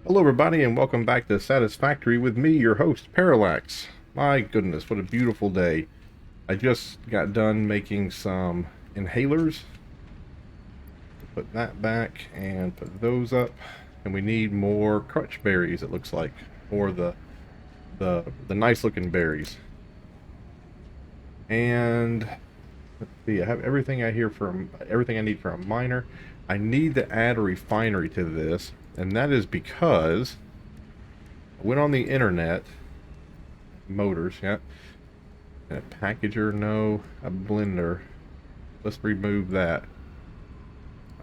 Hello everybody and welcome back to Satisfactory with me, your host, Parallax. My goodness, what a beautiful day. I just got done making some inhalers. Put that back and put those up. And we need more crutch berries, it looks like. Or the nice looking berries. And let's see, I have everything I need for a miner. I need to add a refinery to this, and that is because I went on the internet. Motors, yeah. And a packager, no. A blender. Let's remove that.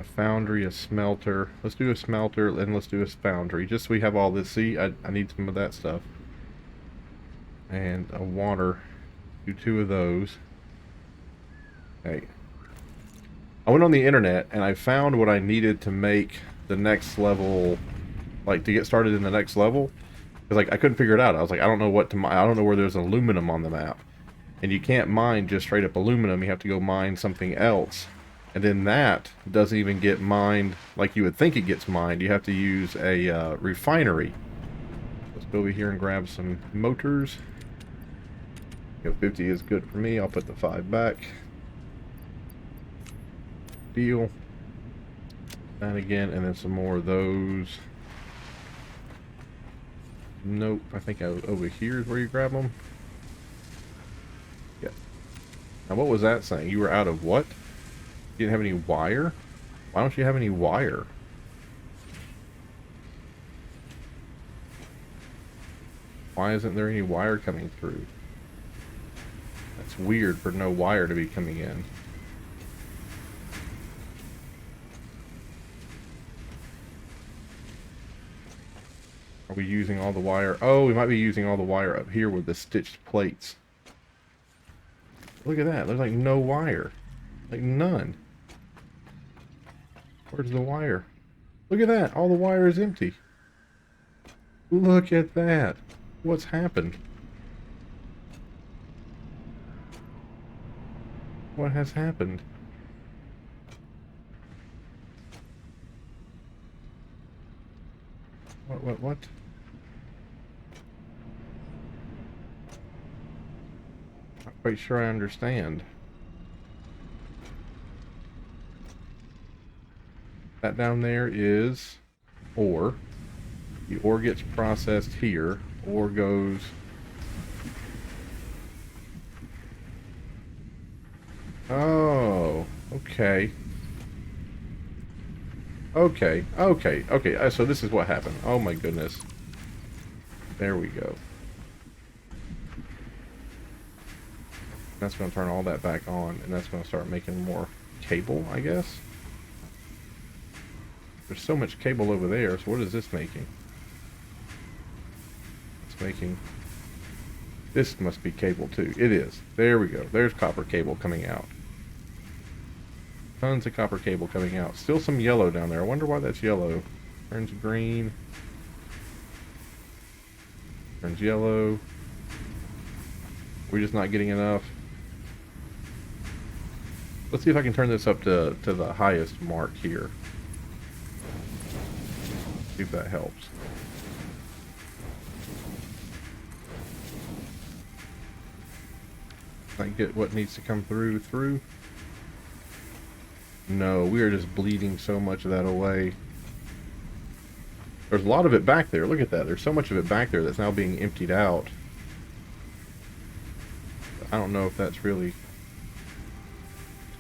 A foundry, a smelter. Let's do a smelter, and let's do a foundry. Just so we have all this. See, I need some of that stuff. And a water. Do two of those. Okay. I went on the internet, and I found what I needed to make the next level, like to get started in the next level. Because like I couldn't figure it out. I was like, I don't know what to mine. I don't know where there's aluminum on the map. And you can't mine just straight up aluminum. You have to go mine something else. And then that doesn't even get mined like you would think it gets mined. You have to use a refinery. Let's go over here and grab some motors. 50 is good for me. I'll put the 5 back. Deal. That again, and then some more of those. Nope, I think over here is where you grab them. Yeah. Now what was that saying? You were out of what? You didn't have any wire? Why don't you have any wire? Why isn't there any wire coming through? That's weird for no wire to be coming in. Are we using all the wire? Oh, we might be using all the wire up here with the stitched plates. Look at that. There's like no wire. Like none. Where's the wire? Look at that. All the wire is empty. Look at that. What's happened? What has happened? What? Not quite sure I understand. That down there is ore. The ore gets processed here. Ore goes... Oh, okay. Okay. So this is what happened. Oh my goodness. There we go. That's going to turn all that back on, and that's going to start making more cable, I guess. There's so much cable over there, so what is this making? It's making... This must be cable too. It is. There we go. There's copper cable coming out. Tons of copper cable coming out. Still some yellow down there. I wonder why that's yellow. Turns green. Turns yellow. We're just not getting enough. Let's see if I can turn this up to the highest mark here. See if that helps. I get what needs to come through. No, we are just bleeding so much of that away. There's a lot of it back there. Look at that. There's so much of it back there that's now being emptied out. I don't know if that's really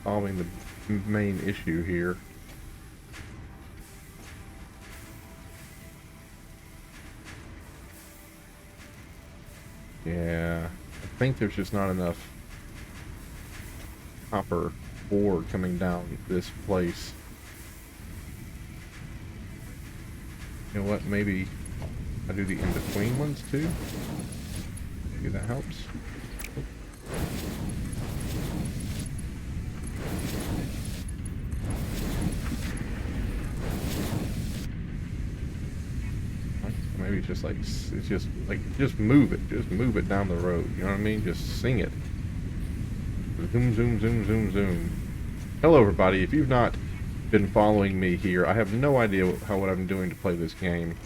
solving the main issue here. Yeah, I think there's just not enough copper ore coming down this place. You know what, maybe I do the in-between ones too? Maybe that helps. Maybe it's just just move it down the road, you know what I mean? Just sing it. Zoom. Hello everybody, if you've not been following me here, I have no idea what I'm doing to play this game.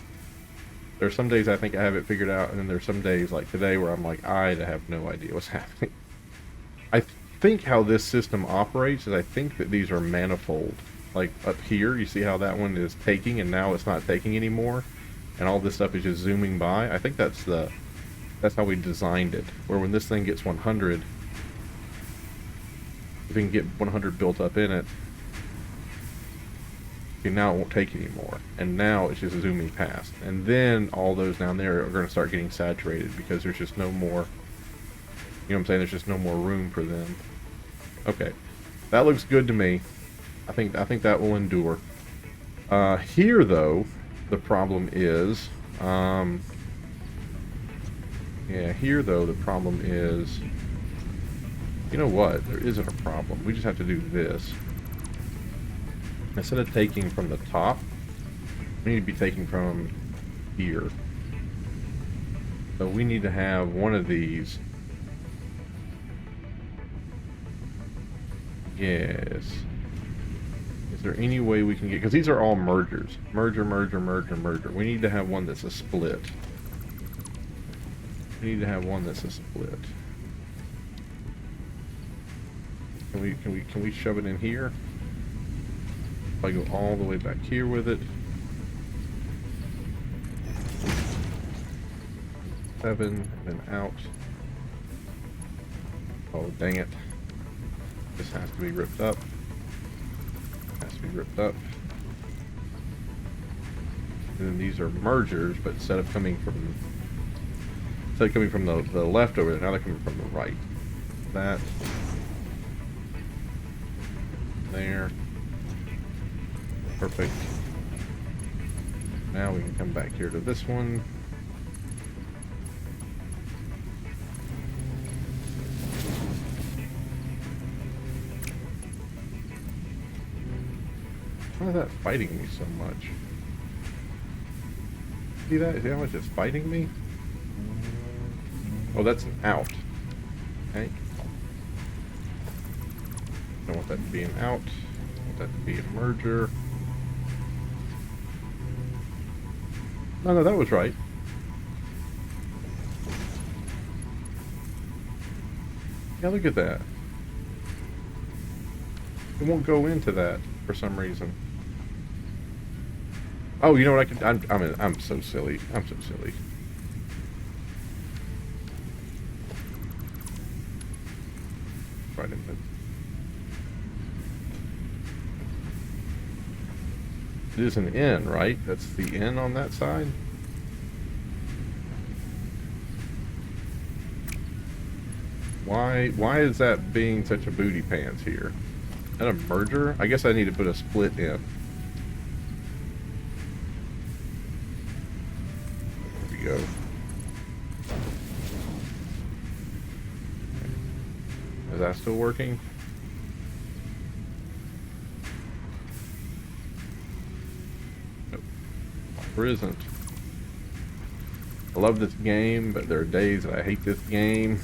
There's some days I think I have it figured out, and then there's some days like today where I'm like, I have no idea what's happening. I think how this system operates is I think that these are manifold. Like up here, you see how that one is taking and now it's not taking anymore, and all this stuff is just zooming by. I think that's how we designed it. Where when this thing gets 100, if we can get 100 built up in it, now it won't take anymore, and now it's just zooming past, and then all those down there are going to start getting saturated because there's just no more, you know what I'm saying, there's just no more room for them. Okay, that looks good to me. I think that will endure. Here though, the problem is, here though the problem is, you know what, there isn't a problem. We just have to do this. Instead of taking from the top, we need to be taking from here. So we need to have one of these. Yes. Is there any way we can get, because these are all mergers. Merger, merger, merger, merger. We need to have one that's a split. We need to have one that's a split. Can we shove it in here? If I go all the way back here with it. 7, and then out. Oh, dang it. This has to be ripped up. Has to be ripped up. And then these are mergers, but instead of coming from the left over there, now they're coming from the right. That. There. Perfect. Now we can come back here to this one. Why is that fighting me so much? See that? See how much it's fighting me? Oh, that's an out. Okay. Don't want that to be an out. I want that to be a merger. No, that was right. Yeah, look at that. It won't go into that for some reason. Oh, you know what I can? I'm so silly. I'm so silly. Right in the. It is an N, right? That's the N on that side. Why is that being such a booty pants here? Is that a merger? I guess I need to put a split in. There we go. Is that still working? Or isn't. I love this game, but there are days that I hate this game.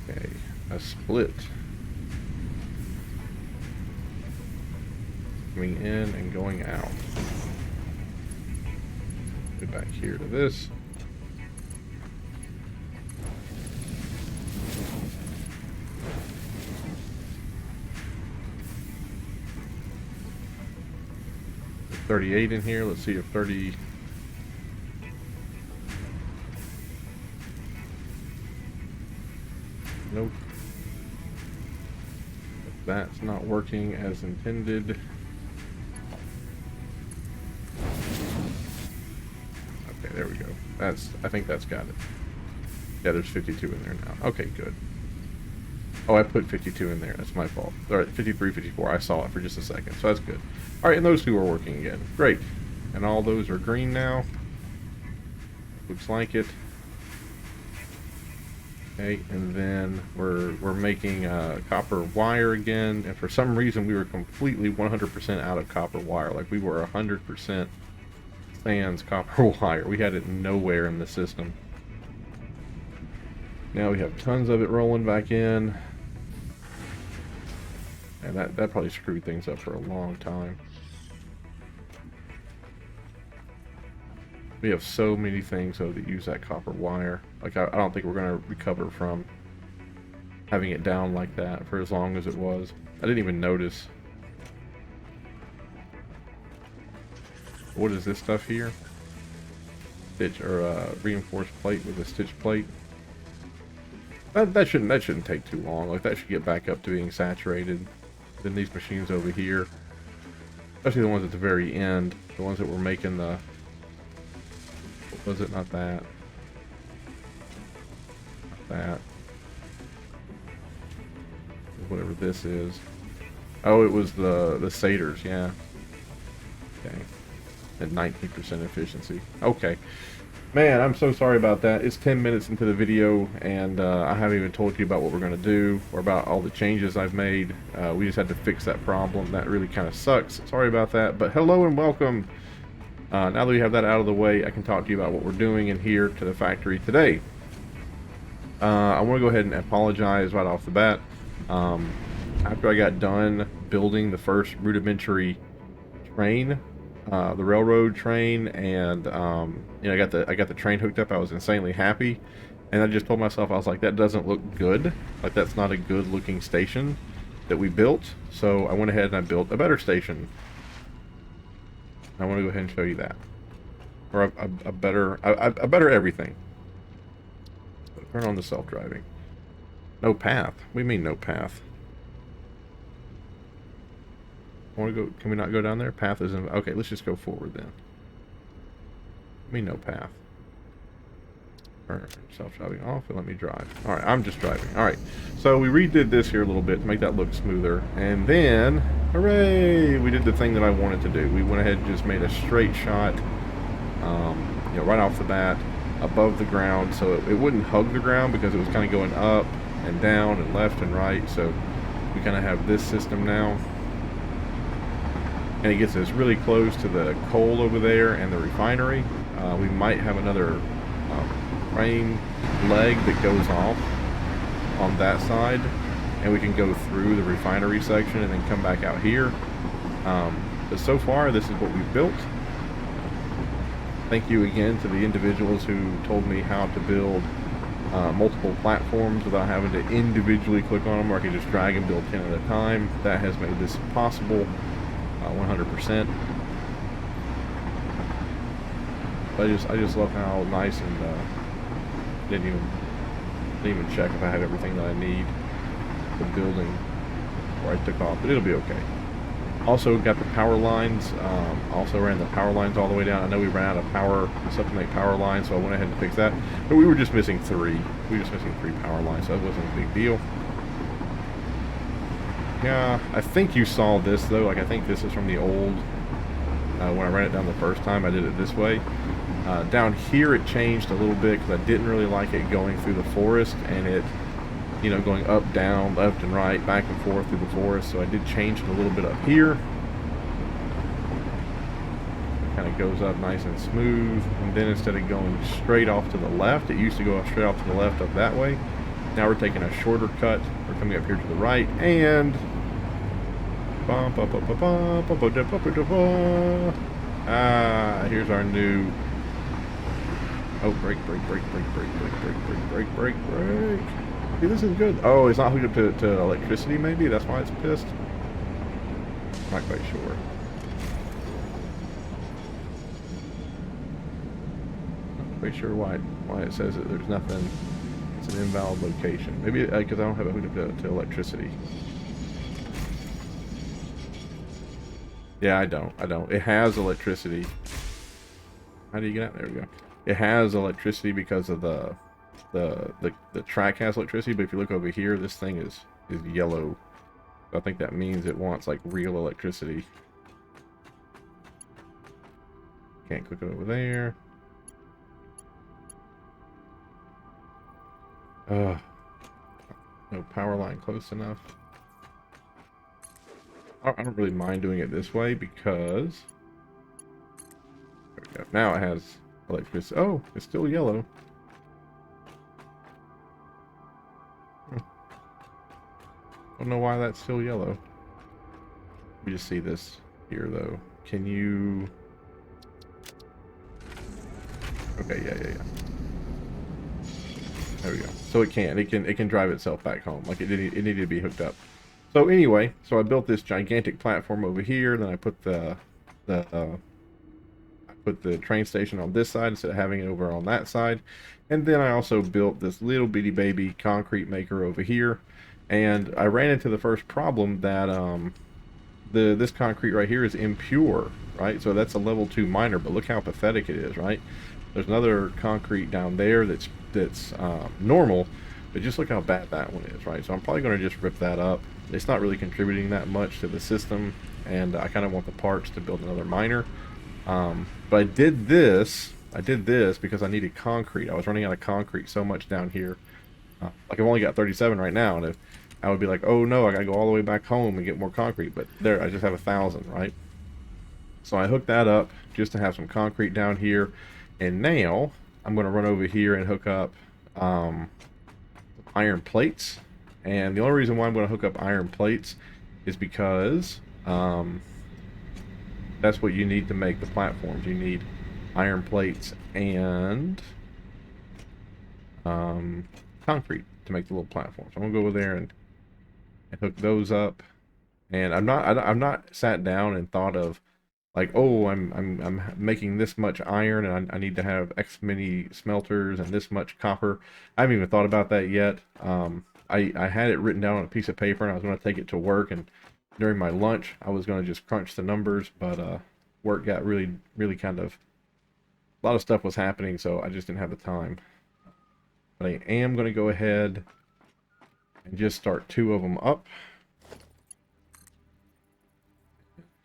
Okay, a split. Coming in and going out. Go back here to this. There's 38 in here. Let's see if 30. Nope. If that's not working as intended. Okay, there we go. I think that's got it. Yeah, there's 52 in there now. Okay, good. Oh, I put 52 in there. That's my fault. Alright, 53, 54. I saw it for just a second, so that's good. Alright, and those two are working again. Great. And all those are green now. Looks like it. Okay, and then we're making copper wire again, and for some reason we were completely 100% out of copper wire. Like we were 100% sans copper wire. We had it nowhere in the system. Now we have tons of it rolling back in, and that probably screwed things up for a long time. We have so many things though that use that copper wire. Like I don't think we're gonna recover from having it down like that for as long as it was. I didn't even notice. What is this stuff here? Stitch or reinforced plate with a stitch plate. That shouldn't take too long. Like that should get back up to being saturated. Then these machines over here, especially the ones at the very end, the ones that were making the, what was it? Not that. Not that. Whatever this is. Oh, it was the satyrs. Yeah. Okay. At 19% efficiency. Okay. Man, I'm so sorry about that. It's 10 minutes into the video, and I haven't even told you about what we're going to do, or about all the changes I've made. We just had to fix that problem. That really kind of sucks. Sorry about that, but hello and welcome. Now that we have that out of the way, I can talk to you about what we're doing in here to the factory today. I want to go ahead and apologize right off the bat. After I got done building the first rudimentary train, the railroad train, and you know, I got the train hooked up, I was insanely happy, and I just told myself, I was like, that doesn't look good. Like, that's not a good looking station that we built. So I went ahead and I built a better station. I want to go ahead and show you that, or a better everything. Turn on the self-driving. No path. We mean no path. Want to go? Can we not go down there? Path isn't. Okay, let's just go forward then. Me no path. Turn self-driving off and let me drive. All right, I'm just driving. All right, so we redid this here a little bit to make that look smoother, and then, hooray! We did the thing that I wanted to do. We went ahead and just made a straight shot, you know, right off the bat, above the ground, so it wouldn't hug the ground because it was kind of going up and down and left and right. So we kind of have this system now. And it gets us really close to the coal over there and the refinery. We might have another train leg that goes off on that side, and we can go through the refinery section and then come back out here. But so far, this is what we've built. Thank you again to the individuals who told me how to build multiple platforms without having to individually click on them, or I can just drag and build 10 at a time. That has made this possible. 100%. But I just love how nice, and didn't even check if I have everything that I need for building where I took off, but it'll be okay. Also got the power lines. Also ran the power lines all the way down. I know we ran out of power, stuff to make power lines, so I went ahead and fixed that. But we were just missing 3. We were just missing 3 power lines, so that wasn't a big deal. Yeah, I think you saw this though. Like, I think this is from the old, when I ran it down the first time, I did it this way. Down here it changed a little bit because I didn't really like it going through the forest, and it, you know, going up, down, left and right, back and forth through the forest. So I did change it a little bit up here. It kind of goes up nice and smooth, and then instead of going straight off to the left, it used to go straight off to the left up that way. Now we're taking a shorter cut. We're coming up here to the right, and here's our new. Oh, brake. See, this is good. Oh, it's not hooked up to electricity. Maybe that's why it's pissed. Not quite sure. Not quite sure why it says that there's nothing. It's an invalid location. Maybe because I don't have it hooked up to electricity. Yeah, I don't. It has electricity. How do you get out? There we go. It has electricity because of the track has electricity, but if you look over here, this thing is yellow. So I think that means it wants like real electricity. Can't click it over there. No power line close enough. I don't really mind doing it this way because there we go. Now it has electricity. Oh, it's still yellow. I don't know why that's still yellow. We just see this here though. Can you Okay, yeah. There we go. So it can drive itself back home. Like it needed to be hooked up. So anyway, so I built this gigantic platform over here. Then I put the I put the train station on this side instead of having it over on that side. And then I also built this little bitty baby concrete maker over here. And I ran into the first problem that this concrete right here is impure, right? So that's a level 2 miner, but look how pathetic it is, right? There's another concrete down there that's normal, but just look how bad that one is, right? So I'm probably going to just rip that up. It's not really contributing that much to the system, and I kind of want the parts to build another miner. But I did this because I needed concrete. I was running out of concrete so much down here. Like I've only got 37 right now, and if I would be like, oh no, I gotta go all the way back home and get more concrete. But there, I just have 1,000, right? So I hooked that up just to have some concrete down here, and now I'm gonna run over here and hook up iron plates. And the only reason why I'm gonna hook up iron plates is because that's what you need to make the platforms. You need iron plates and concrete to make the little platforms. I'm gonna go over there and hook those up. And I've not sat down and thought of like, oh, I'm making this much iron and I need to have X many smelters and this much copper. I haven't even thought about that yet. I had it written down on a piece of paper and I was going to take it to work, and during my lunch I was going to just crunch the numbers, but work got really kind of, a lot of stuff was happening, so I just didn't have the time. But I am going to go ahead and just start 2 of them up.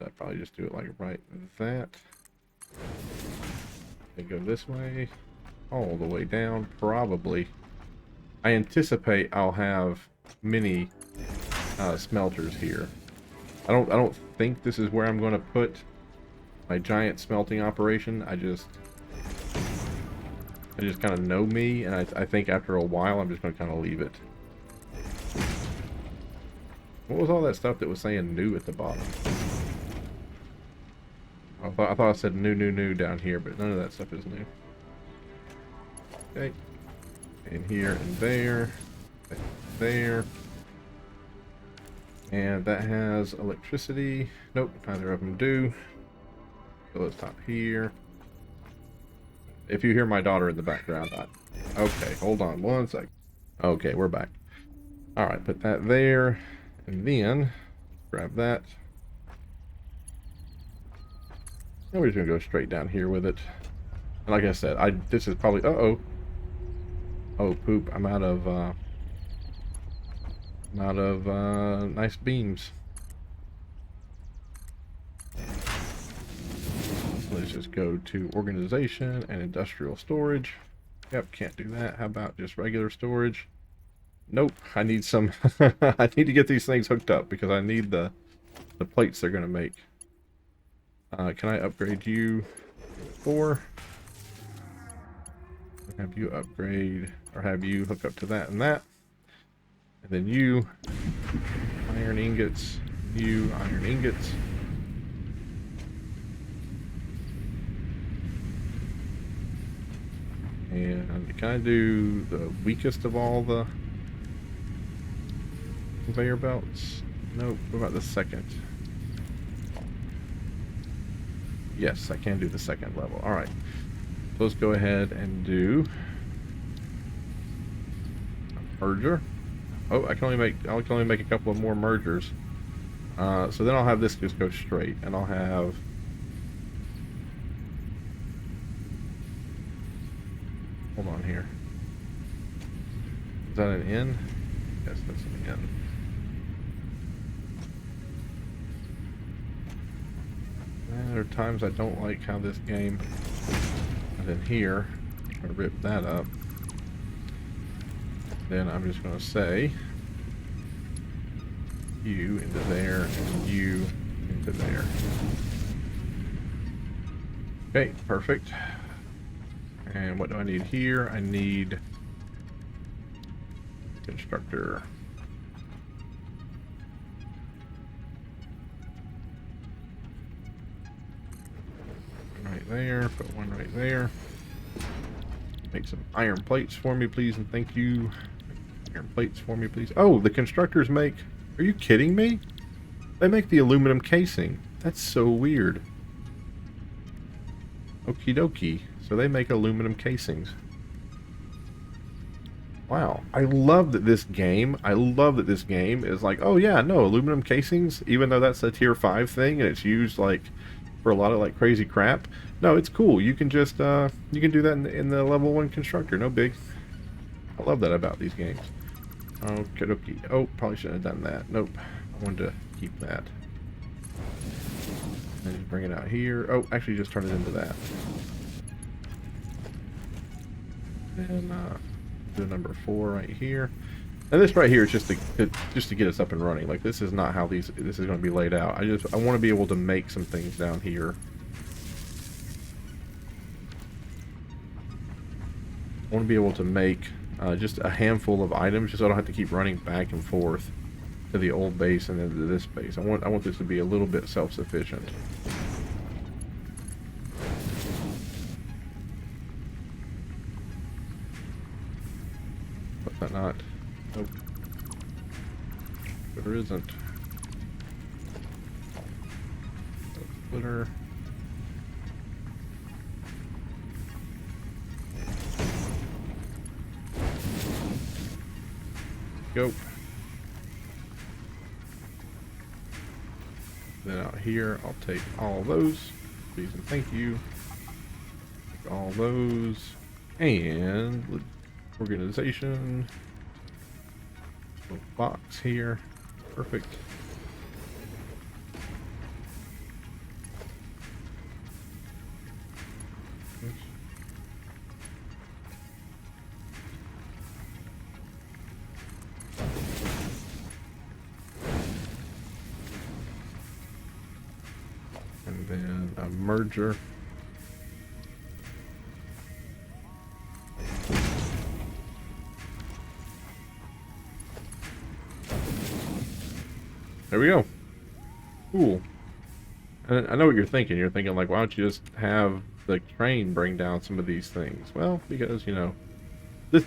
I'd probably just do it like right that. They go this way, all the way down, probably. I anticipate I'll have many smelters here. I don't think this is where I'm going to put my giant smelting operation. I just kind of know me, and I think after a while I'm just going to kind of leave it. What was all that stuff that was saying new at the bottom? I thought I said new down here, but none of that stuff is new. Okay. And here and there. There. And that has electricity. Nope, neither of them do. So let's stop here. If you hear my daughter in the background, okay, hold on one sec. Okay, we're back. Alright, put that there. And then, grab that. And we're just gonna go straight down here with it. And like I said, this is probably, oh poop, I'm out of nice beams. So let's just go to organization and industrial storage. Yep, can't do that. How about just regular storage? Nope, I need some I need to get these things hooked up because I need the plates they're gonna make. Can I upgrade you 4? Have you upgrade, or have you hook up to that and that. And then you, iron ingots, you, iron ingots. And can I do the weakest of all the conveyor belts? Nope, what about the second? Yes, I can do the second level. Alright. So let's go ahead and do a merger. Oh, I can only make a couple of more mergers. So then I'll have this just go straight, and I'll have hold on here. Is that an N? Yes, that's an N. There are times I don't like how this game. And then here, I'm gonna rip that up. Then I'm just gonna say you into there and you into there. Okay, perfect. And what do I need here? I need constructor. Right there, put one right there. Make some iron plates for me, please, and thank you. Iron plates for me, please. Oh, the constructors make... Are you kidding me? They make the aluminum casing. That's so weird. Okie dokie. So they make aluminum casings. Wow. I love that this game is like, oh yeah, no, aluminum casings, even though that's a tier 5 thing and it's used like for a lot of like crazy crap. No, it's cool. You can just you can do that in the level 1 constructor. No big. I love that about these games. Okay, dokie. Oh, probably shouldn't have done that. Nope. I wanted to keep that. And just bring it out here. Oh, actually just turn it into that. And do number 4 right here. And this right here is just to get us up and running. Like this is not how this is going to be laid out. I want to be able to make some things down here. I want to be able to make just a handful of items, just so I don't have to keep running back and forth to the old base and then to this base. I want this to be a little bit self-sufficient. What's that not? Nope. There isn't. Splitter. Go. Then out here, I'll take all those. Please and thank you. Take all those. And organization. Little box here. Perfect. And then a merger. There we go. Cool. And I know what you're thinking. You're thinking like, why don't you just have the train bring down some of these things? Well, because, you know, this,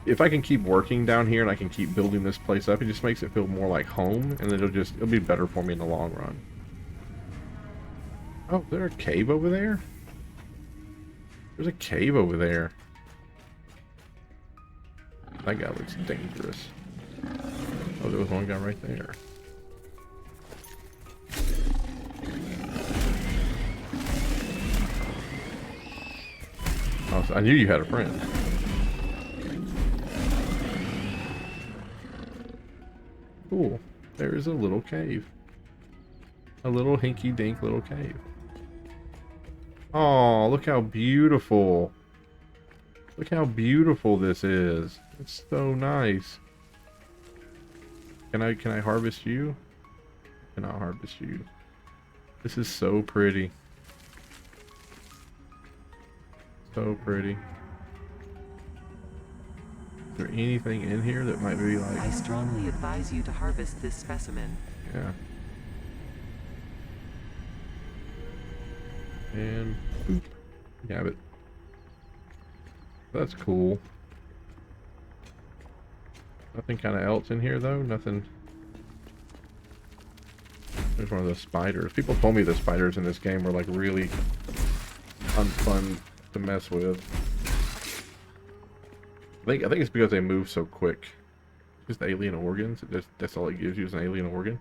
if I can keep working down here and I can keep building this place up, it just makes it feel more like home, and then it'll be better for me in the long run. Oh, is there a cave over there? There's a cave over there. That guy looks dangerous. Oh, there was one guy right there. Oh, so I knew you had a friend. Cool. There is a little cave. A little hinky-dink little cave. Oh, look how beautiful. Look how beautiful this is. It's so nice. Can I harvest you? I cannot harvest you. This is so pretty. So pretty. Is there anything in here that might be like... I strongly advise you to harvest this specimen. Yeah. And boop. You have it. That's cool. Nothing kind of else in here though? Nothing. There's one of those spiders. People told me the spiders in this game were like really unfun to mess with. I think it's because they move so quick. Just alien organs. That's all it gives you is an alien organ.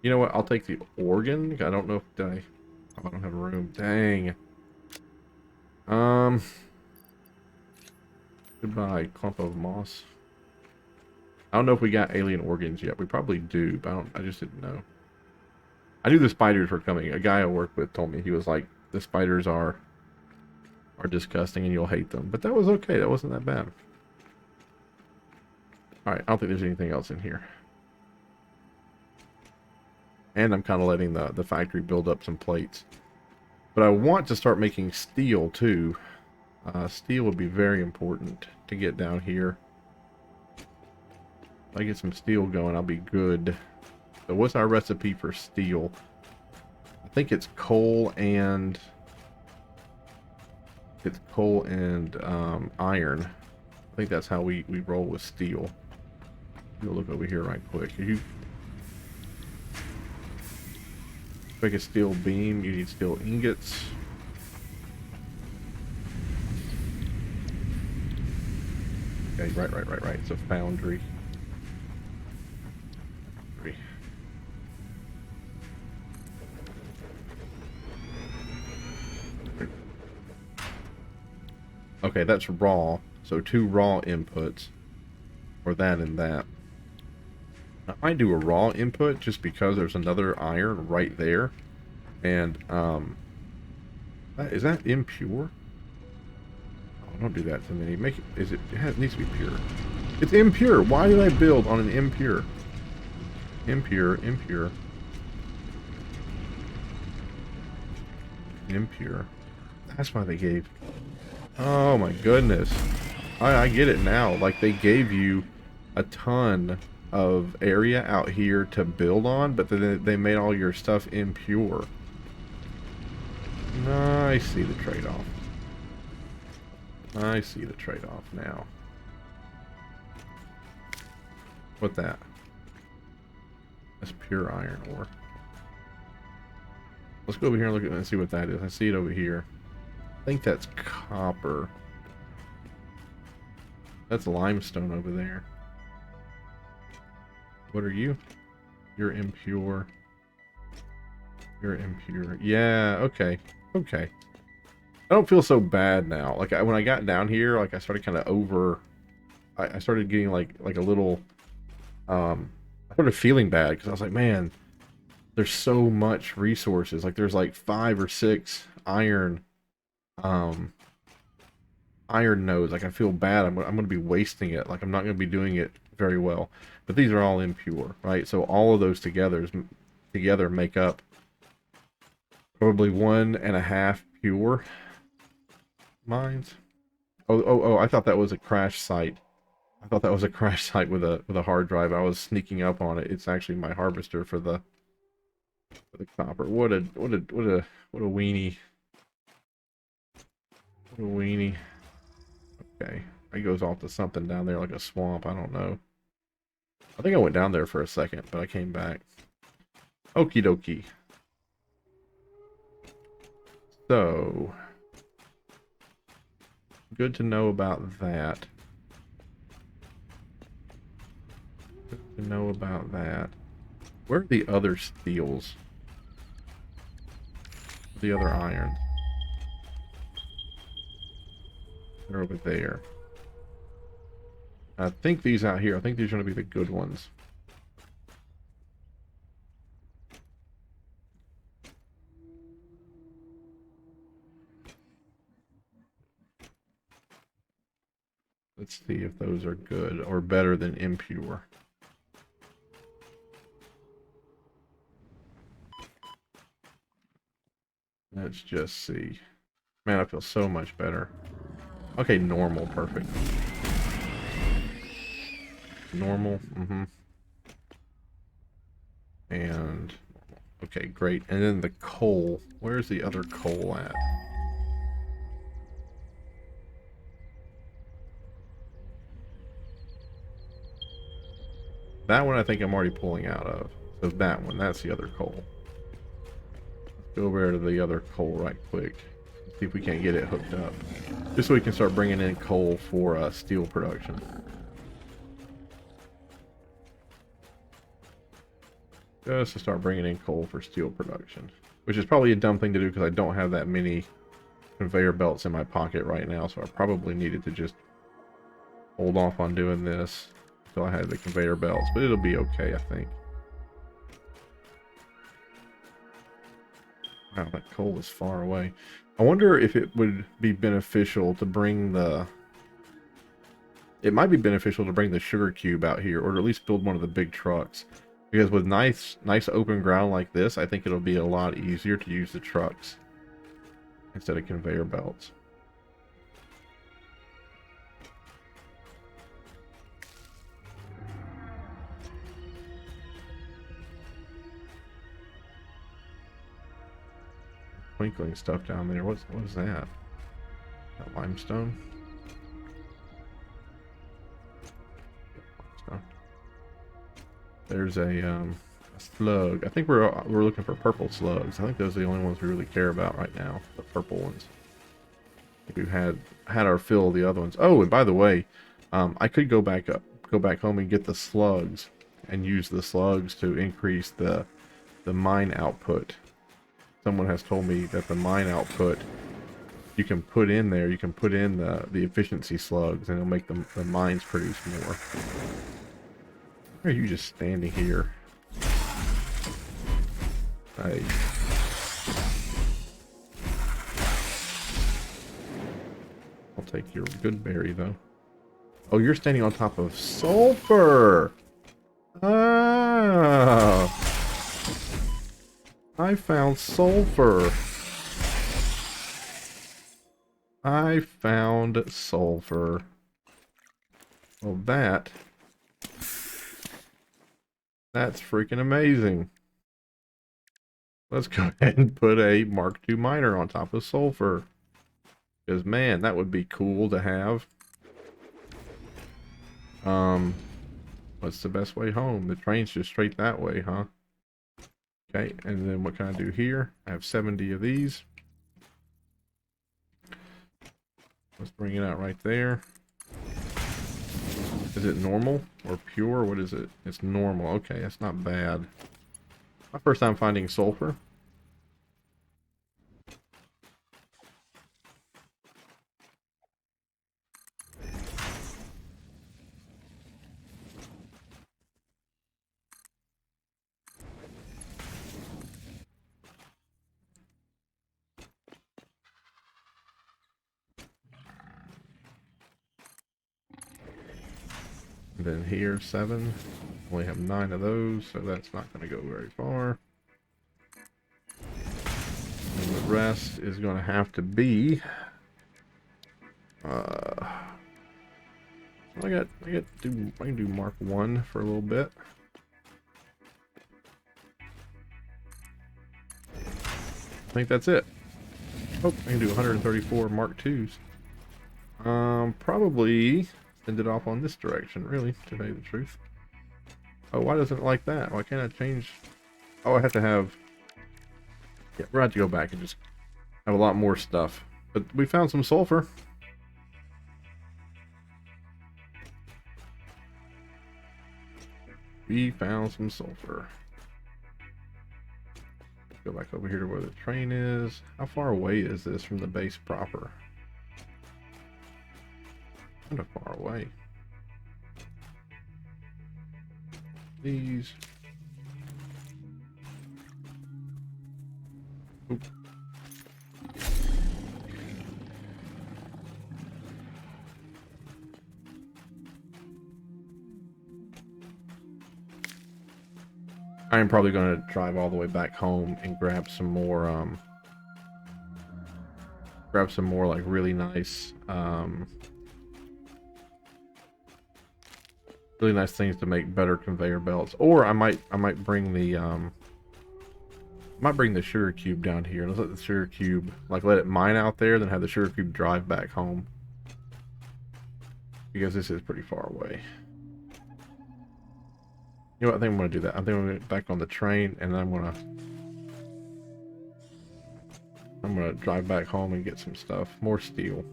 You know what? I'll take the organ. I don't know if I don't have room. Dang. Goodbye, clump of moss. I don't know if we got alien organs yet. We probably do, but I just didn't know. I knew the spiders were coming. A guy I worked with told me, he was like, the spiders are disgusting and you'll hate them. But that was okay. That wasn't that bad. Alright, I don't think there's anything else in here. And I'm kind of letting the factory build up some plates. But I want to start making steel too. Steel would be very important to get down here. If I get some steel going, I'll be good. So what's our recipe for steel? I think it's coal and... It's coal and iron. I think that's how we roll with steel. We'll look over here right quick. You make a steel beam, you need steel ingots. Okay, right. It's a foundry. Okay, that's raw. So 2 raw inputs. Or that and that. I might do a raw input just because there's another iron right there. And, is that impure? Oh, don't do that to me. Make it, it needs to be pure. It's impure. Why did I build on an impure? Impure. That's why they gave. Oh my goodness. I get it now. Like, they gave you a ton of area out here to build on, but then they made all your stuff impure. I see the trade-off. I see the trade-off now. What that? That's pure iron ore. Let's go over here and look at it and see what that is. I see it over here. I think that's copper. That's limestone over there. What are you? You're impure. You're impure. Yeah, okay. Okay. I don't feel so bad now. Like, when I got down here, like, I started kind of I started getting, like a little, I started feeling bad, because I was like, man, there's so much resources. Like, there's, like, 5 or 6 iron nodes. Like, I feel bad. I'm going to be wasting it. Like, I'm not going to be doing it very well. But these are all impure, right? So all of those together make up probably 1.5 pure mines. Oh, I thought that was a crash site. I thought that was a crash site with a hard drive. I was sneaking up on it. It's actually my harvester for the copper. What a weenie. What a weenie. Okay. It goes off to something down there like a swamp. I don't know. I think I went down there for a second, but I came back. Okie dokie. So, good to know about that. Good to know about that. Where are the other steels? The other iron? They're over there. I think these out here, I think these are going to be the good ones. Let's see if those are good or better than impure. Let's just see. Man, I feel so much better. Okay, normal, perfect. Normal, And, okay, great. And then the coal. Where's the other coal at? That one I think I'm already pulling out of. So that one, that's the other coal. Let's go over to the other coal right quick. See if we can't get it hooked up. Just so we can start bringing in coal for steel production. Just to start bringing in coal for steel production. Which is probably a dumb thing to do because I don't have that many conveyor belts in my pocket right now. So I probably needed to just hold off on doing this until I had the conveyor belts. But it'll be okay, I think. Wow, that coal is far away. I wonder if it would be beneficial to bring the... It might be beneficial to bring the sugar cube out here, or at least build one of the big trucks. Because with nice open ground like this, I think it'll be a lot easier to use the trucks instead of conveyor belts. Twinkling stuff down there. What is that? Got limestone. There's a slug. I think we're looking for purple slugs. I think those are the only ones we really care about right now. The purple ones. I think we've had our fill of the other ones. Oh, and by the way, I could go back home and get the slugs and use the slugs to increase the mine output. Someone has told me that the mine output you can put in there. You can put in the efficiency slugs, and it'll make the mines produce more. Why are you just standing here? Hey. I'll take your good berry, though. Oh, you're standing on top of sulfur! Ah! I found sulfur! I found sulfur. Well, that's freaking amazing. Let's go ahead and put a Mark II miner on top of sulfur. Because, man, that would be cool to have. What's the best way home? The train's just straight that way, huh? Okay, and then what can I do here? I have 70 of these. Let's bring it out right there. Is it normal or pure? What is it? It's normal. Okay, that's not bad. My first time finding sulfur. And then here, 7. Only have 9 of those, so that's not going to go very far. And the rest is going to have to be. I can do Mark 1 for a little bit. I think that's it. Oh, I can do 134 Mark 2s. Probably send it off on this direction, really, to tell you the truth. Oh, why doesn't it like that? Why can't I change? Oh, I have to have... Yeah, we're going to have to go back and just have a lot more stuff. But we found some sulfur. We found some sulfur. Go back over here to where the train is. How far away is this from the base proper? Kind of far away. These. Oop. I'm probably going to drive all the way back home and grab some more like really nice things to make better conveyor belts. Or I might bring the sugar cube down here. Let's let the sugar cube, like, let it mine out there, then have the sugar cube drive back home, because this is pretty far away. You know what, I think I'm going to do that. I think I'm going to get back on the train, and I'm going to drive back home and get some stuff. More steel.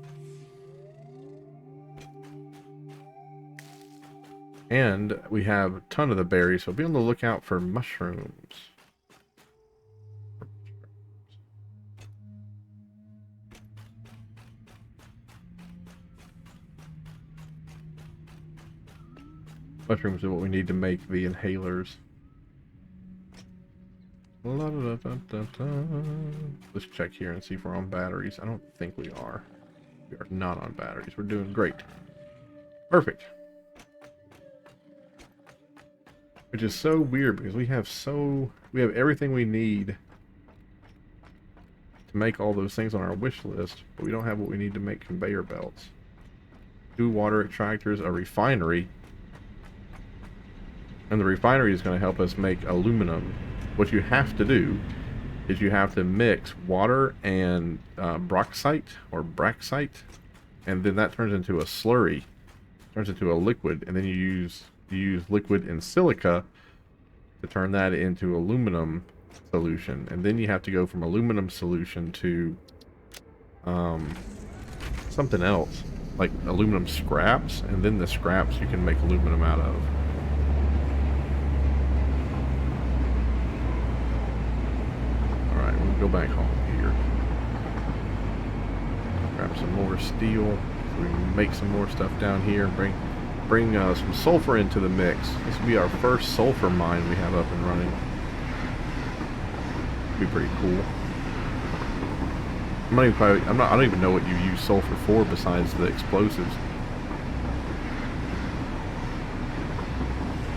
And we have a ton of the berries, so be on the lookout for mushrooms. Mushrooms are what we need to make the inhalers. Let's check here and see if we're on batteries. I don't think we are. We are not on batteries. We're doing great. Perfect. Which is so weird because we have everything we need to make all those things on our wish list, but we don't have what we need to make conveyor belts. 2 water extractors, a refinery. And the refinery is going to help us make aluminum. What you have to do is you have to mix water and broxite or braxite, and then that turns into a slurry, turns into a liquid, and then you use liquid and silica to turn that into aluminum solution, and then you have to go from aluminum solution to something else like aluminum scraps, and then the scraps you can make aluminum out of. Alright, we'll go back home here. Grab some more steel so we can make some more stuff down here and bring some sulfur into the mix. This will be our first sulfur mine we have up and running. Be pretty cool. I don't even know what you use sulfur for besides the explosives.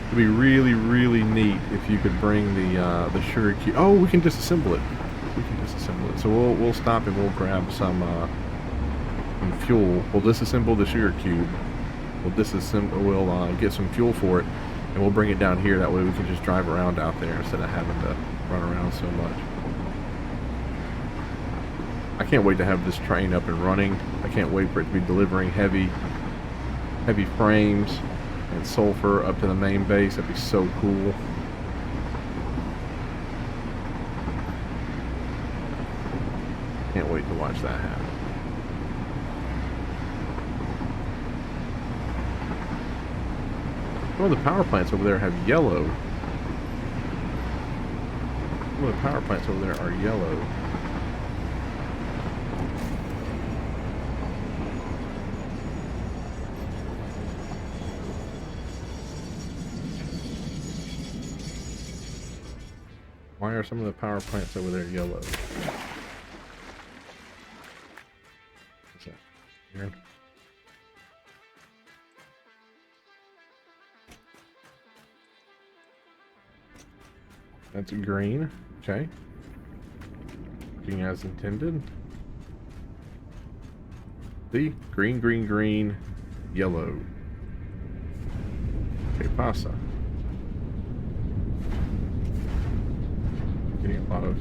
It'd be really, really neat if you could bring the sugar cube. Oh, we can disassemble it. We can disassemble it. So we'll stop and we'll grab some fuel. We'll disassemble the sugar cube. We'll get some fuel for it, and we'll bring it down here. That way we can just drive around out there instead of having to run around so much. I can't wait to have this train up and running. I can't wait for it to be delivering heavy frames and sulfur up to the main base. That'd be so cool. Can't wait to watch that happen. Some of the power plants over there have yellow. Some of the power plants over there are yellow. Why are some of the power plants over there yellow? What's that? Here. That's green. Okay. Working as intended. See? Green, green, green, yellow. Okay, pasta. Getting a lot of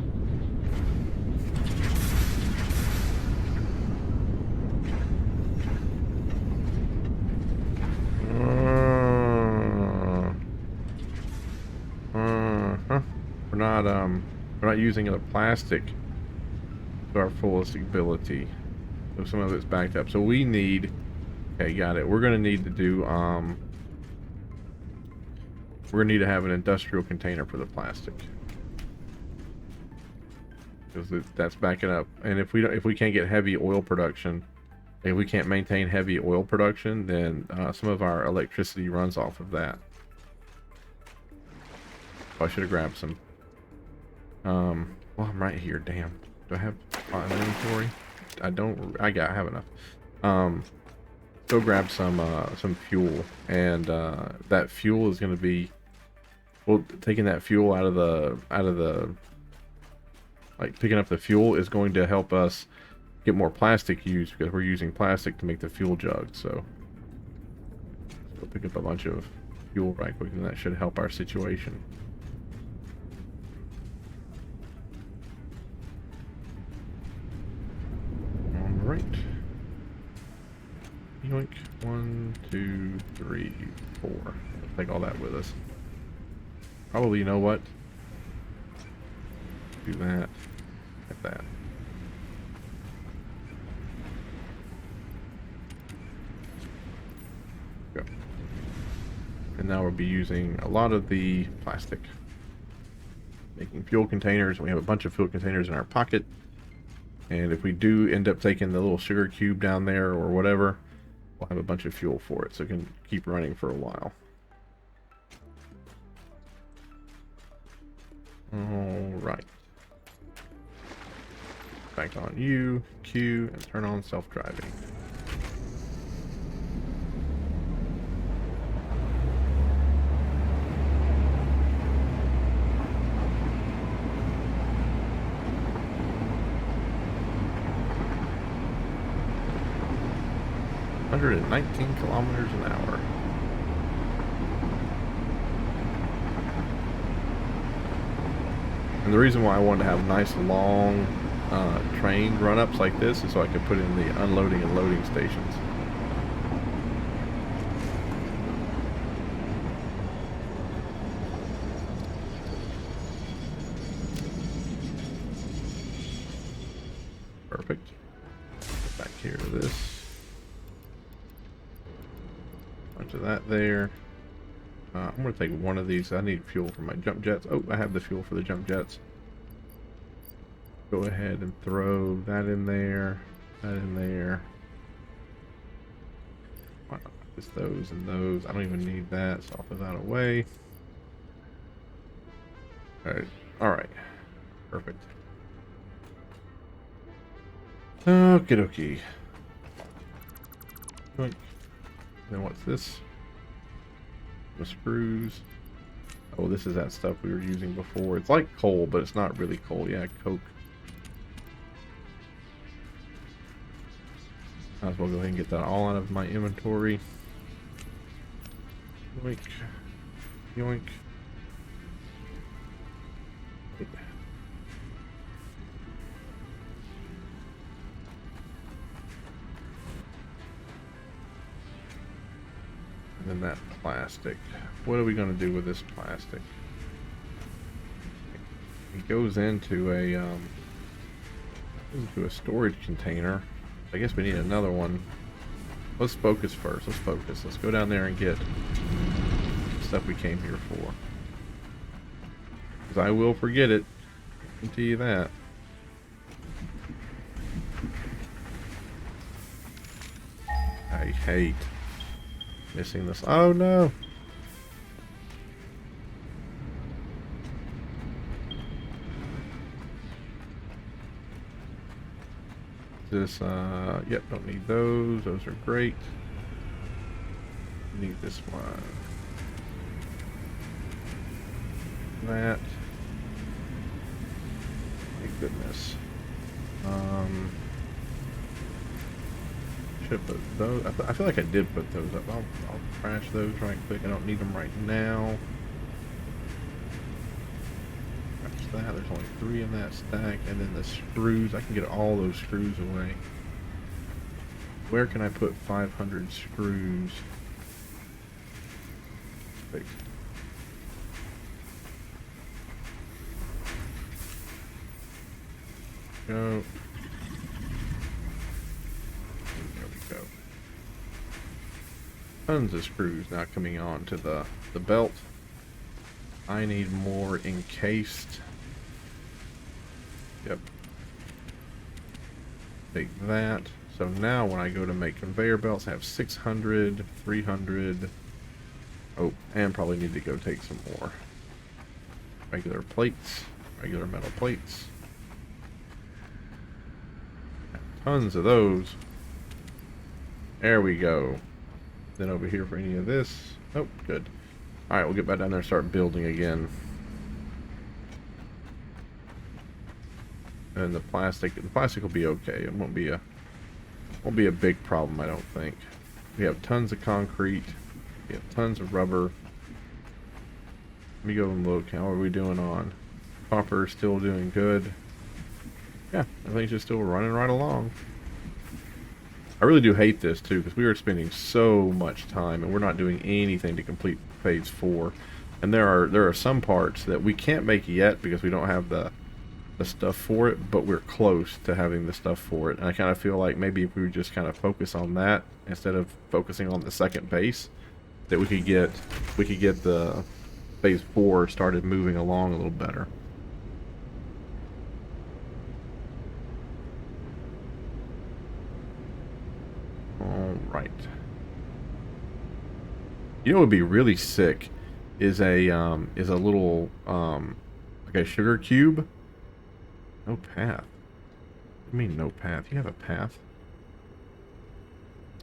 we're not using the plastic to our fullest ability. So some of it's backed up. So we need, okay, got it. We're gonna need to do we're gonna need to have an industrial container for the plastic. Because that's backing up, and if we can't get heavy oil production, if we can't maintain heavy oil production, then some of our electricity runs off of that. Oh, I should have grabbed some. Well, I'm right here. Damn. Do I have an inventory? I don't. I have enough. Go grab some fuel, and that fuel is going to be. Well, taking that fuel out of the like picking up the fuel is going to help us get more plastic used, because we're using plastic to make the fuel jugs. So go pick up a bunch of fuel right quick, and that should help our situation. All right. Yoink. 1, 2, 3, 4. Let's take all that with us. Probably, you know what? Do that. Get that. Go. And now we'll be using a lot of the plastic. Making fuel containers. We have a bunch of fuel containers in our pocket. And if we do end up taking the little sugar cube down there or whatever, we'll have a bunch of fuel for it, so it can keep running for a while. All right. Back on U, Q, and turn on self-driving. At 19 kilometers an hour. And And the reason why I wanted to have nice long train run-ups like this is so I could put in the unloading and loading stations. Perfect. Get back here to this. Bunch of that there. I'm going to take one of these. I need fuel for my jump jets. Oh, I have the fuel for the jump jets. Go ahead and throw that in there. That in there. Why not? Just those and those. I don't even need that, so I'll put that away. Alright. Alright. Perfect. Okie dokie. Then what's this? The screws. Oh, this is that stuff we were using before. It's like coal, but it's not really coal. Yeah, coke. Might as well go ahead and get that all out of my inventory. Yoink. Yoink. And then that plastic. What are we going to do with this plastic? It goes into a storage container. I guess we need another one. Let's focus first. Let's focus. Let's go down there and get the stuff we came here for. Because I will forget it. I can tell you that. I hate missing this. Oh no! This, yep, don't need those. Those are great. Need this one. That. Thank goodness. Should put those. I feel like I did put those up. I'll crash those right quick. I don't need them right now. That. There's only 3 in that stack, and then the screws. I can get all those screws away. Where can I put 500 screws? Wait. Go. There we go. Tons of screws now coming on to the belt. I need more encased. Yep. Take that. So now when I go to make conveyor belts, I have 600, 300. Oh, and probably need to go take some more. Regular plates, regular metal plates. Tons of those. There we go. Then over here for any of this. Oh, good. Alright, we'll get back down there and start building again. And the plastic will be okay. It won't be a big problem, I don't think. We have tons of concrete. We have tons of rubber. Let me go and look. How are we doing on? Copper is still doing good. Yeah, everything's just still running right along. I really do hate this too, because we are spending so much time and we're not doing anything to complete phase 4. And there are some parts that we can't make yet because we don't have the stuff for it, but we're close to having the stuff for it. And I kind of feel like maybe if we would just kind of focus on that instead of focusing on the second base, that we could get the phase 4 started moving along a little better. All right. You know what would be really sick is a little like a sugar cube. No path. What do you mean no path? You have a path.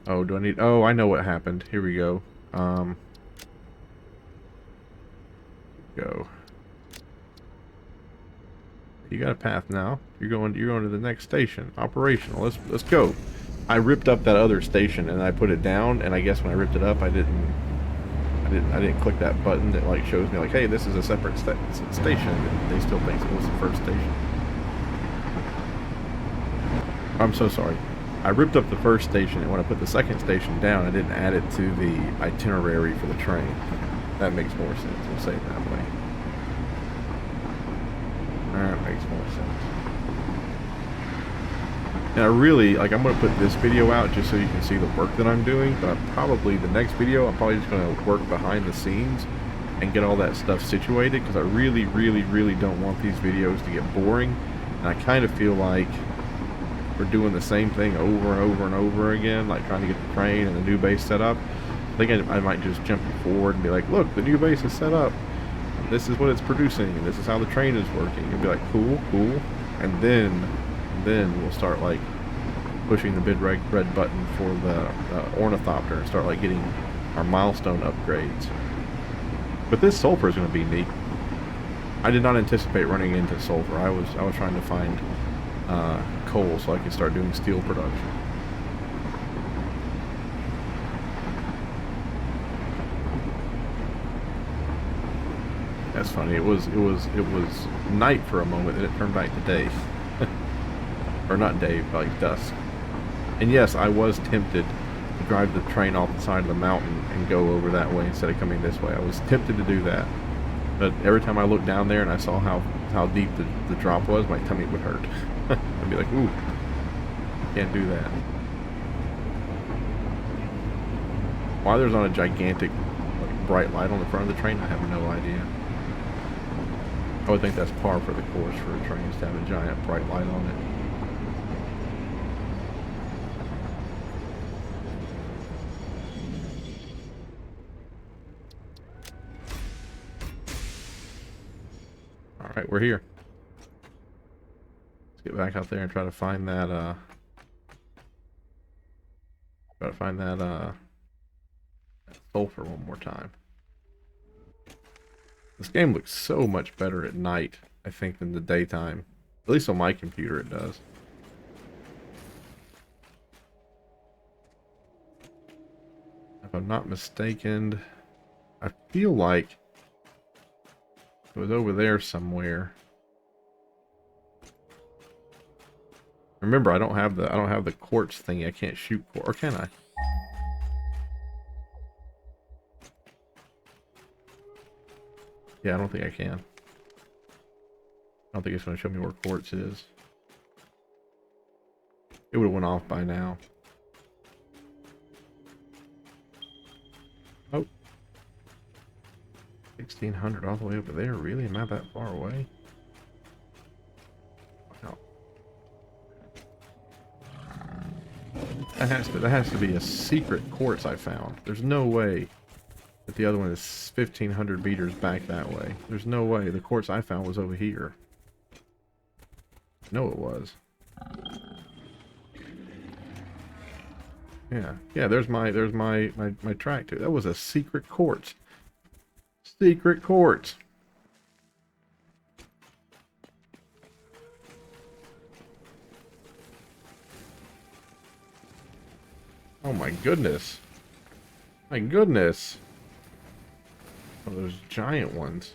Oh, do I need... Oh, I know what happened. Here we go. Go. You got a path now. You're going to the next station. Operational. Let's go. I ripped up that other station and I put it down, and I guess when I ripped it up I didn't I didn't click that button that like shows me like, hey, this is a separate station. And they still think it was the first station. I'm so sorry. I ripped up the first station, and when I put the second station down, I didn't add it to the itinerary for the train. That makes more sense. We'll say it that way. That makes more sense. And I really, like, I'm going to put this video out just so you can see the work that I'm doing, but the next video, I'm probably just going to work behind the scenes and get all that stuff situated, because I really, really, really don't want these videos to get boring, and I kind of feel like we're doing the same thing over and over and over again, like trying to get the train and the new base set up. I think I might just jump forward and be like, look, the new base is set up. This is what it's producing, and this is how the train is working. And be like, cool, cool. And then we'll start like pushing the big red button for the ornithopter and start like getting our milestone upgrades. But this sulfur is going to be neat. I did not anticipate running into sulfur. I was trying to find coal so I could start doing steel production. That's funny. It was night for a moment, and it turned back to day, or not day, but like dusk. And yes, I was tempted to drive the train off the side of the mountain and go over that way instead of coming this way. I was tempted to do that, but every time I looked down there and I saw how deep the drop was, my tummy would hurt. I'd be like, ooh, can't do that. Why there's not a gigantic like, bright light on the front of the train, I have no idea. I would think that's par for the course for a train, is to have a giant bright light on it. Alright, we're here. Let's get back out there and try to find that, sulfur one more time. This game looks so much better at night, I think, than the daytime. At least on my computer it does. If I'm not mistaken, I feel like it was over there somewhere. Remember, I don't have the quartz thingy. I can't shoot for, or can I? Yeah, I don't think I can. I don't think it's going to show me where quartz is. It would have went off by now. Oh. 1600 all the way over there. Really? Am I that far away? Wow. That has to be a secret quartz I found. There's no way that the other one is 1500 meters back that way. There's no way. The quartz I found was over here. No, it was. Yeah, there's my track too. That was a secret quartz. Secret quartz. Oh my goodness. My goodness. Oh, those giant ones.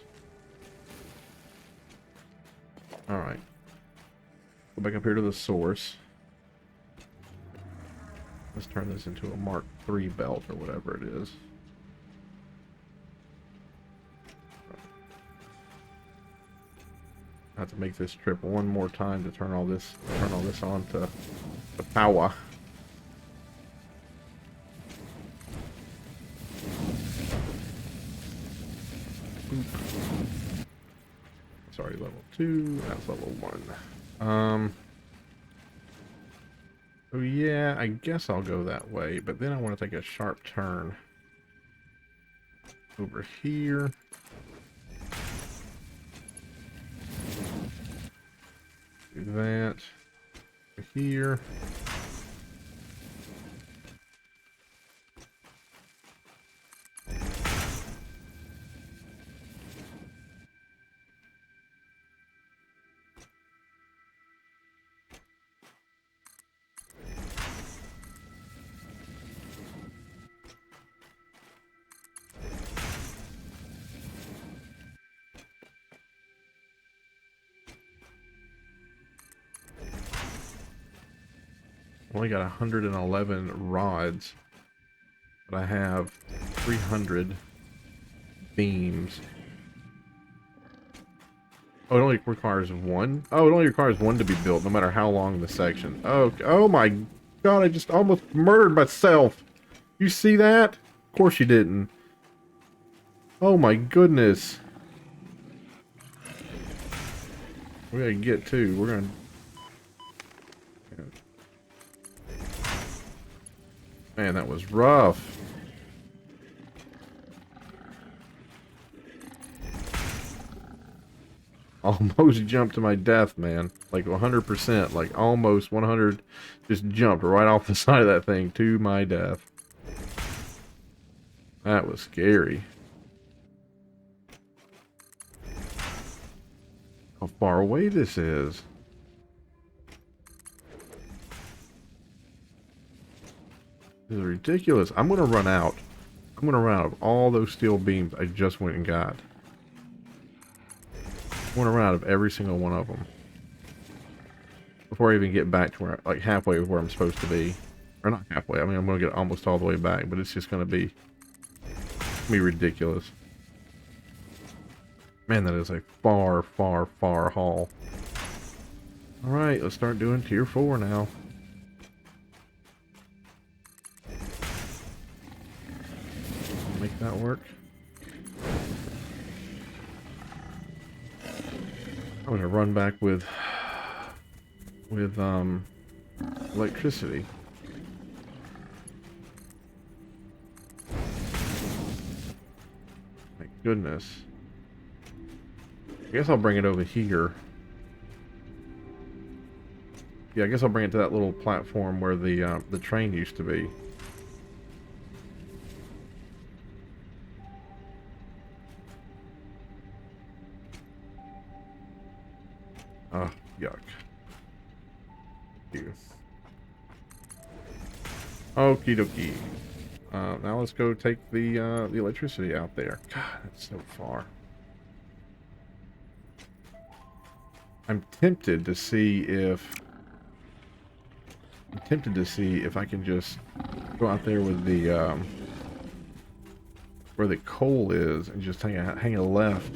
Alright. Go back up here to the source. Let's turn this into a Mark III belt or whatever it is. I have to make this trip one more time to turn all this on to power. Sorry, level 2. That's level 1. Oh yeah, I guess I'll go that way, but then I want to take a sharp turn over here. Do that. Over here. Only got 111 rods, but I have 300 beams. Oh, it only requires one? Oh, it only requires one to be built, no matter how long the section. Oh my god, I just almost murdered myself. You see that? Of course you didn't. Oh my goodness. We gotta get to. We're gonna... Man, that was rough. Almost jumped to my death, man. Like 100%. Like almost 100. Just jumped right off the side of that thing to my death. That was scary. How far away this is. This is ridiculous. I'm going to run out. I'm going to run out of all those steel beams I just went and got. I'm going to run out of every single one of them. Before I even get back to where, like halfway where I'm supposed to be. Or not halfway. I mean, I'm going to get almost all the way back. But it's just going to be ridiculous. Man, that is a far, far, far haul. Alright, let's start doing tier 4 now. Make that work. I'm gonna run back with electricity. My goodness. I guess I'll bring it over here. Yeah, I guess I'll bring it to that little platform where the train used to be. Oh, yuck. You. Okie dokie. Now let's go take the electricity out there. God, that's so far. I'm tempted to see if I can just go out there with the where the coal is and just hang a left.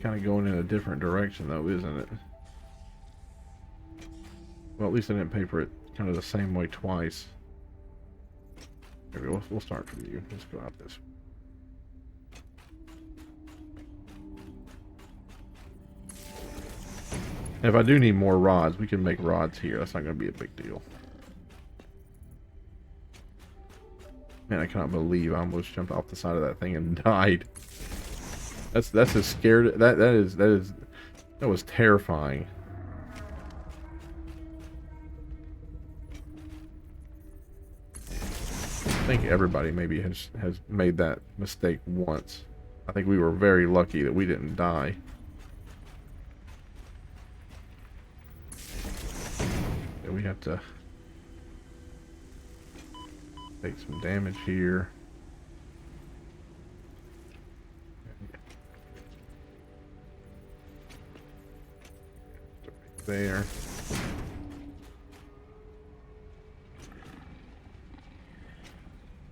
Kind of going in a different direction though, isn't it? Well, at least I didn't pay for it kind of the same way twice. Maybe we'll start from you. Let's go out this way. If I do need more rods, we can make rods here. That's not going to be a big deal. Man, I cannot believe I almost jumped off the side of that thing and died. That's as scared. That was terrifying. I think everybody maybe has made that mistake once. I think we were very lucky that we didn't die. We have to take some damage here. Right there.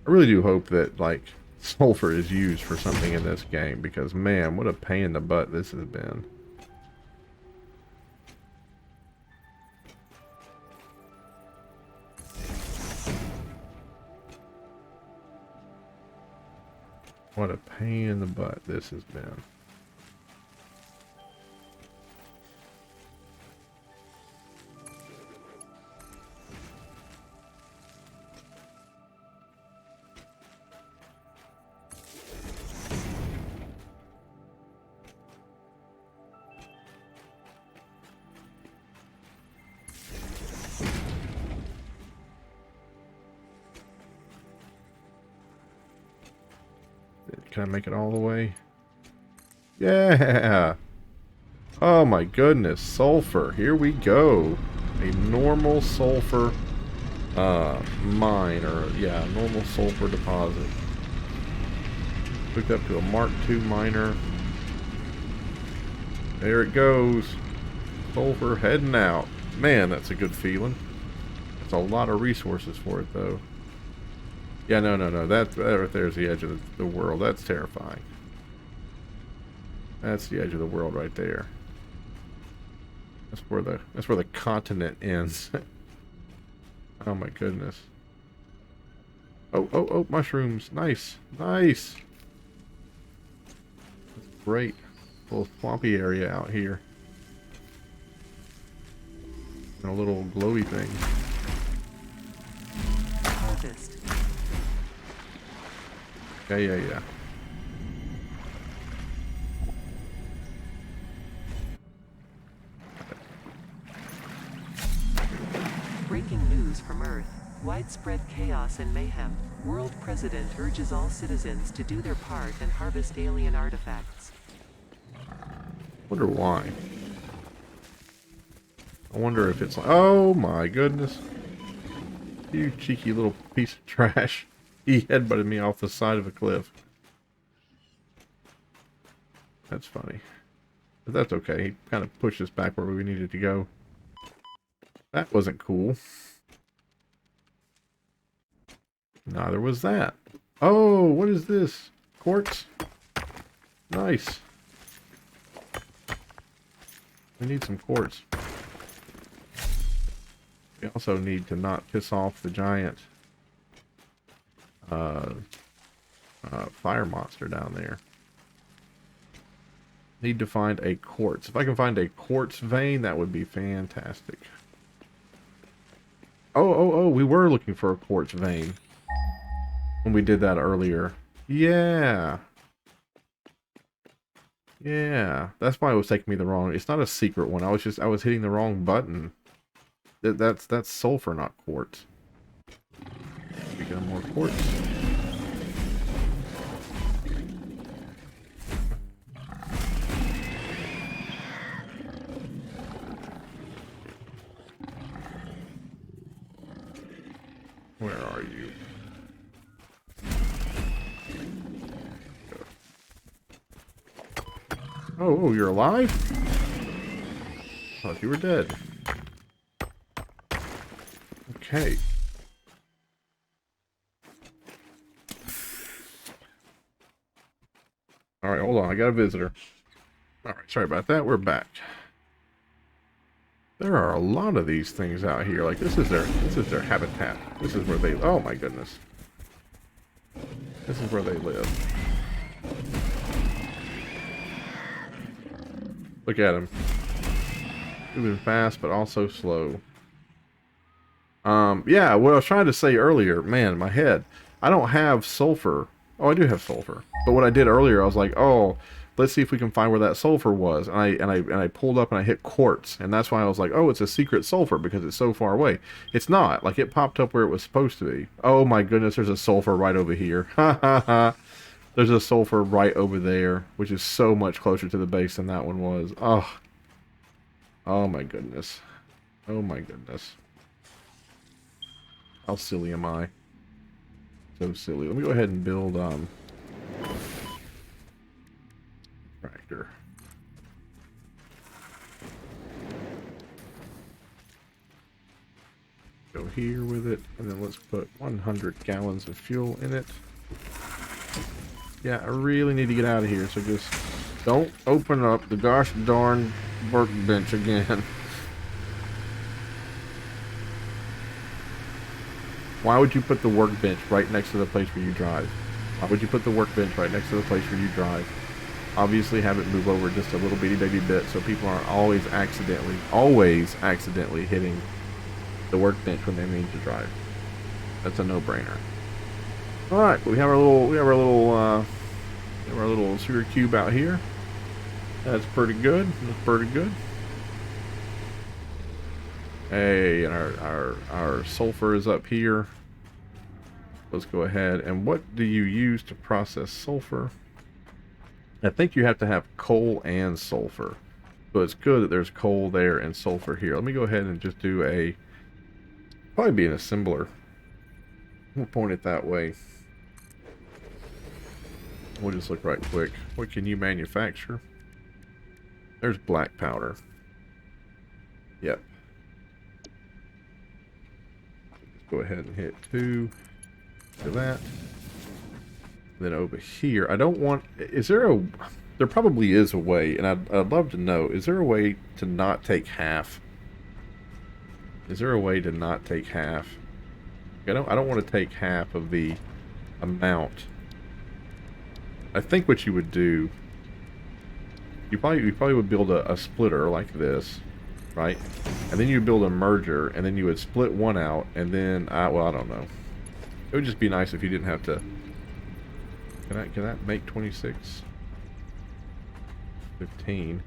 I really do hope that like sulfur is used for something in this game, because man, what a pain in the butt this has been. What a pain in the butt this has been. Can I make it all the way? Yeah! Oh my goodness, sulfur. Here we go. A normal sulfur mine, or yeah, normal sulfur deposit. Hooked up to a Mark II miner. There it goes. Sulfur heading out. Man, that's a good feeling. That's a lot of resources for it, though. Yeah, no. That right there's the edge of the world. That's terrifying. That's the edge of the world right there. That's where the continent ends. Oh my goodness. Oh, mushrooms. Nice. Nice. That's great. Little swampy area out here. And a little glowy thing. Harvest. Yeah. Breaking news from Earth. Widespread chaos and mayhem. World President urges all citizens to do their part and harvest alien artifacts. Wonder why. I wonder if it's like, oh my goodness. You cheeky little piece of trash. He headbutted me off the side of a cliff. That's funny. But that's okay. He kind of pushed us back where we needed to go. That wasn't cool. Neither was that. Oh, what is this? Quartz? Nice. We need some quartz. We also need to not piss off the giant fire monster down there. Need to find a quartz. If I can find a quartz vein, that would be fantastic. Oh, we were looking for a quartz vein when we did that earlier. Yeah. Yeah. That's why it was taking me the wrong. It's not a secret one. I was hitting the wrong button. That's sulfur, not quartz. We got more quartz. Where are you? Oh, you're alive? Thought you were dead. Okay. Alright, hold on. I got a visitor. Alright, sorry about that. We're back. There are a lot of these things out here. Like, this is their habitat. This is where they... Oh, my goodness. This is where they live. Look at him. Moving fast, but also slow. Yeah, what I was trying to say earlier, man, in my head, I don't have sulfur. Oh, I do have sulfur. But what I did earlier, I was like, oh, let's see if we can find where that sulfur was. And I pulled up and I hit quartz, and that's why I was like, oh, it's a secret sulfur because it's so far away. It's not. Like, it popped up where it was supposed to be. Oh my goodness, there's a sulfur right over here. Ha ha ha. There's a sulfur right over there, which is so much closer to the base than that one was. Oh. Oh my goodness. Oh my goodness. How silly am I? So silly. Let me go ahead and build tractor. Go here with it, and then let's put 100 gallons of fuel in it. Yeah, I really need to get out of here, so just don't open up the gosh darn workbench again. Why would you put the workbench right next to the place where you drive? Why would you put the workbench right next to the place where you drive? Obviously have it move over just a little bitty baby bit so people aren't always accidentally hitting the workbench when they mean to drive. That's a no-brainer. Alright, we have our little sugar cube out here. That's pretty good. That's pretty good. Hey, and our sulfur is up here. Let's go ahead. And what do you use to process sulfur? I think you have to have coal and sulfur. So it's good that there's coal there and sulfur here. Let me go ahead and just do probably be an assembler. We'll point it that way. We'll just look right quick. What can you manufacture? There's black powder. Yep. Just go ahead and hit 2 for that. Then over here, I don't want... Is there a... There probably is a way, and I'd love to know. Is there a way to not take half? Is there a way to not take half? I don't want to take half of the amount. I think what you would do... You probably would build a splitter like this, right? And then you build a merger, and then you would split one out, and then... well, I don't know. It would just be nice if you didn't have to... Can that make 26? 15.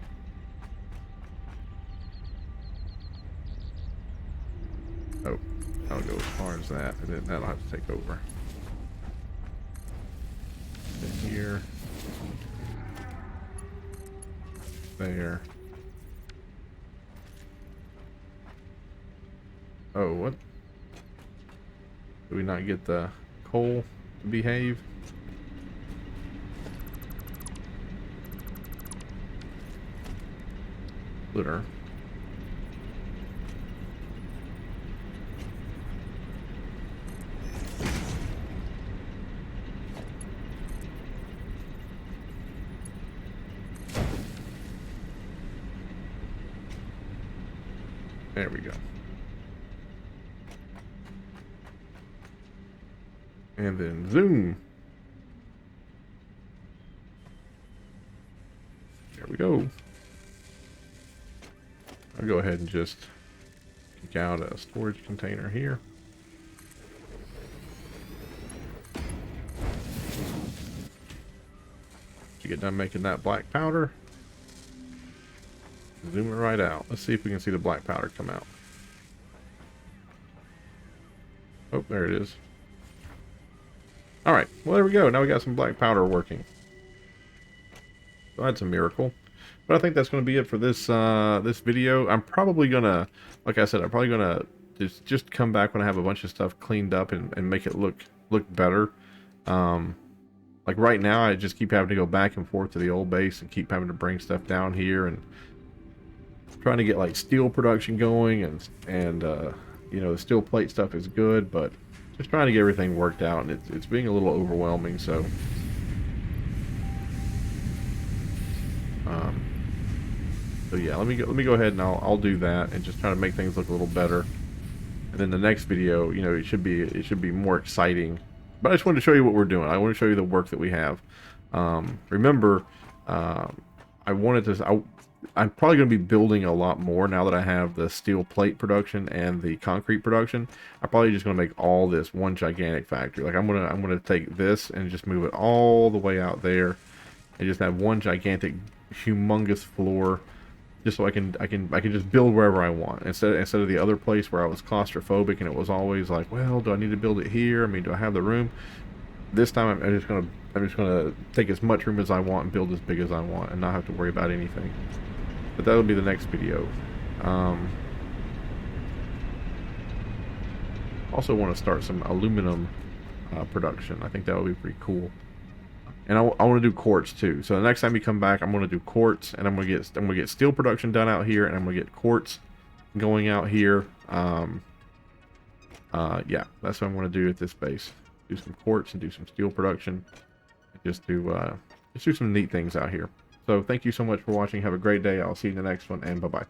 Oh, I'll go as far as that, and then that'll have to take over. Then here. There. Oh, what? Did we not get the coal to behave? Splitter. There we go. And then zoom. There we go. I'll go ahead and just kick out a storage container here. To get done making that black powder, zoom it right out. Let's see if we can see the black powder come out. Oh, there it is. Alright, well there we go. Now we got some black powder working. So that's a miracle. But I think that's going to be it for this this video. I'm probably going to, like I said, I'm probably going to just come back when I have a bunch of stuff cleaned up and make it look better. Like right now, I just keep having to go back and forth to the old base and keep having to bring stuff down here and trying to get like steel production going and you know, the steel plate stuff is good, but just trying to get everything worked out, and it's being a little overwhelming. So so yeah, let me go ahead and I'll do that and just try to make things look a little better. And then the next video, you know, it should be more exciting. But I just wanted to show you what we're doing. I want to show you the work that we have. Remember, I'm probably going to be building a lot more now that I have the steel plate production and the concrete production. I'm probably just going to make all this one gigantic factory. Like I'm gonna take this and just move it all the way out there, and just have one gigantic, humongous floor, just so I can just build wherever I want instead of the other place where I was claustrophobic and it was always like, well, do I need to build it here? I mean, do I have the room? This time I'm just gonna take as much room as I want and build as big as I want and not have to worry about anything. But that'll be the next video. Also want to start some aluminum production. I think that would be pretty cool. And I want to do quartz too. So the next time you come back, I'm going to do quartz, and I'm going to get steel production done out here, and I'm going to get quartz going out here. Yeah, that's what I'm going to do at this base. Do some quartz and do some steel production. Just do some neat things out here. So thank you so much for watching. Have a great day. I'll see you in the next one, and bye-bye.